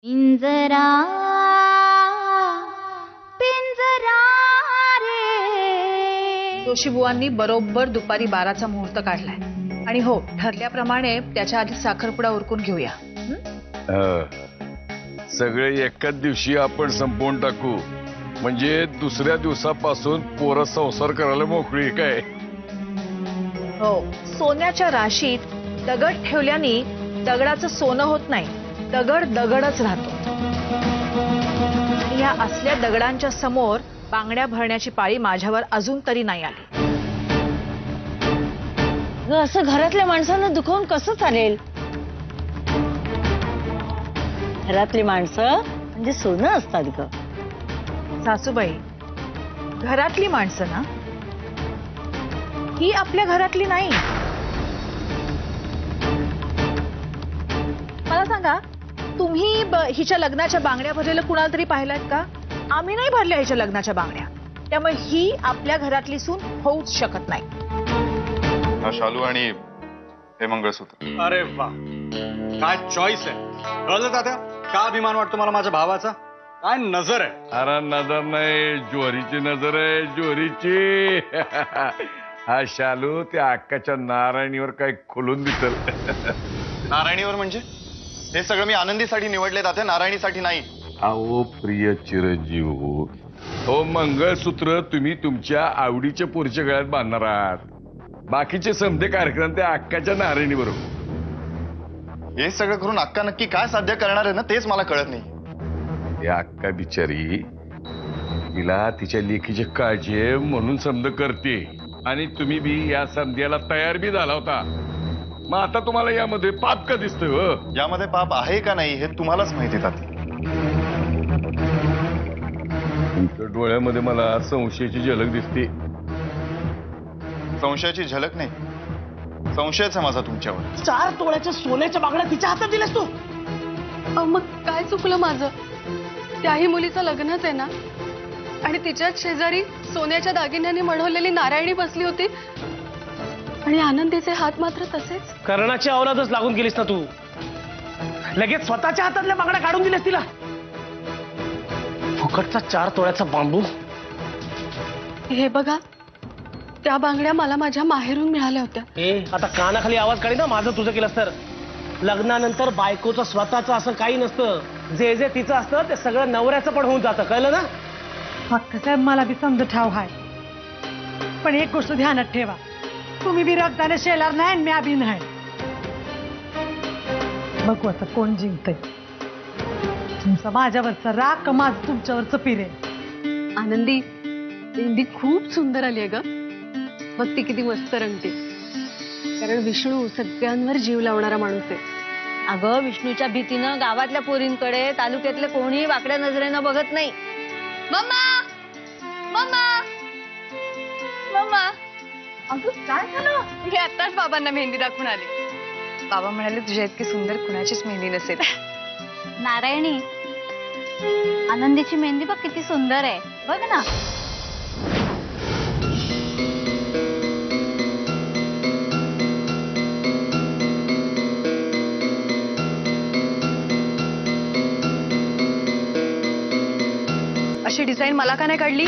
पिंजरा पिंजरा रे. जोशीबुवांनी बरोबर दुपारी 12चा मुहूर्त काढलाय आणि हो ठरल्याप्रमाणे त्याच्या आधी साखरपुडा उरकून घेऊया. सगळे एकाच दिवशी आपण संपवून टाकू म्हणजे दुसऱ्या दिवसापासून पोरं संसार करायला मोकळी काय. हो सोन्याच्या राशीत दगड ठेवल्याने दगडाचं सोनं होत नाही, दगड दगडच राहतो. या असल्या दगडांच्या समोर बांगड्या भरण्याची पाळी माझ्यावर अजून तरी नाही आली. असं घरातल्या माणसांना दुखवून कसं चालेल. घरातली माणसं म्हणजे सोनं असतात ग. सासूबाई घरातली माणसं ना, ही आपल्या घरातली नाही. मला सांगा तुम्ही हिच्या लग्नाच्या बांगड्या भरलेलं कुणाला तरी पाहिलात का? आम्ही नाही भरल्या हिच्या लग्नाच्या बांगड्या, त्यामुळे ही आपल्या घरातली सून होऊच शकत नाही. हा शालू आणि हे मंगळसूत्र. अरे वा काय चॉईस आहे. कळलं तात्या का अभिमान वाटतो मला माझ्या भावाचा. काय नजर आहे. अरे नजर नाही ज्वारीची नजर आहे ज्वारीची. हा शालू त्या अक्काच्या नारायणीवर काय खुलून दिसल. नारायणीवर म्हणजे हे सगळं मी आनंदीसाठी निवडले तात्या, नारायणीसाठी नाही. अहो प्रिय चिरंजीव हो मंगळसूत्र तुम्ही तुमच्या आवडीच्या पोरीच्या गळ्यात बांधणार आहात. बाकीचे समजे कार्यक्रम त्या अक्काच्या नारायणी बरोबर. हे सगळं करून अक्का नक्की काय साध्य करणार आहे ना तेच मला कळत नाही. या अक्का बिचारी तिला तिच्या लेखीची काळजी आहे म्हणून समज करते आणि तुम्ही बी या संध्याला तयार बी झाला होता. मग आता तुम्हाला यामध्ये पाप का दिसतोय हो? यामध्ये पाप आहे का नाही हे तुम्हालाच माहिती तात्या. तुमच्या डोळ्यामध्ये मला संशयाची झलक दिसते. संशयाची झलक नाही, संशयच आहे माझा तुमच्यावर. 4 तोळ्याच्या सोन्याच्या बांगड्या तिच्या हातात दिल्यास तू. मग काय चुकलं माझं. त्याही मुलीचं लग्नच आहे ना, आणि तिच्याच शेजारी सोन्याच्या दागिन्यांनी मढवलेली नारायणी बसली होती आणि आनंदीचे हात मात्र तसेच. कर्णाची औलादच लागून गेलीस ना तू. लगेच स्वतःच्या हातातल्या बांगड्या काढून दिल्यास तिला. फुकटचा 4 तोळ्याचा बांबू. हे बघा त्या बांगड्या मला माझ्या माहेरून मिळाल्या होत्या. आता कानाखाली आवाज काढी ना माझं तुझं केलंस तर. लग्नानंतर बायकोचं स्वतःचं असं काही नसतं. जे जे तिचं असतं ते सगळं नवऱ्याचं पण होऊन जातं. कळलं ना. साहेब मला बी समज ठाव आहे, पण एक गोष्ट ध्यानात ठेवा. तुम्ही बी रक्ताने शेलार नाही आणि मी बी नाही. बघू आता कोण जिंकतंय. तुमचा माझ्यावरचा राग का माझं तुमच्यावरचं पिरे. आनंदी मेहंदी खूप सुंदर आली आहे ग. बघ ती किती मस्त रंगते. कारण विष्णू सगळ्यांवर जीव लावणारा माणूस आहे. अगं विष्णूच्या भीतीनं गावातल्या पोरींकडे तालुक्यातले कोणीही वाकड्या नजरेनं बघत नाही. Mama mama mama. अगं काय झालं? मी आत्ताच बाबांना मेहंदी दाखवून आले. बाबा म्हणाले तुझ्या इतकी सुंदर कुणाचीच मेहंदी नसेल. नारायणी आनंदीची मेहंदी बघ किती सुंदर आहे. बघ ना. अशी डिझाईन मला का नाही काढली.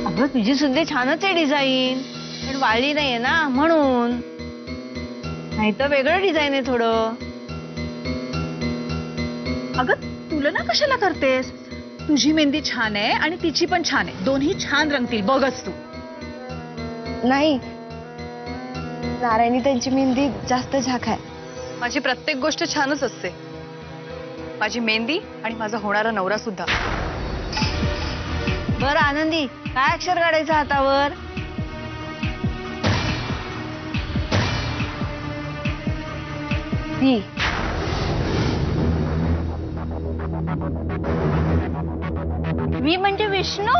अगं तुझी सुद्धा छानच आहे डिझाईन, पण वाळली नाहीये ना म्हणून. नाही तर वेगळं डिझाईन आहे थोडं. अगं तुलना कशाला करतेस. तुझी मेहंदी छान आहे आणि तिची पण छान आहे. दोन्ही छान रंगतील बघच तू. नाही नारायणी त्यांची मेहंदी जास्त झाक आहे. माझी प्रत्येक गोष्ट छानच असते. माझी मेहंदी आणि माझा होणारा नवरा सुद्धा. बरं आनंदी काय अक्षर काढायचं हातावर. मी म्हणजे विष्णू.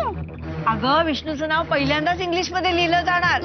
अगं विष्णूचं नाव पहिल्यांदाच इंग्लिश मध्ये लिहिलं जाणार.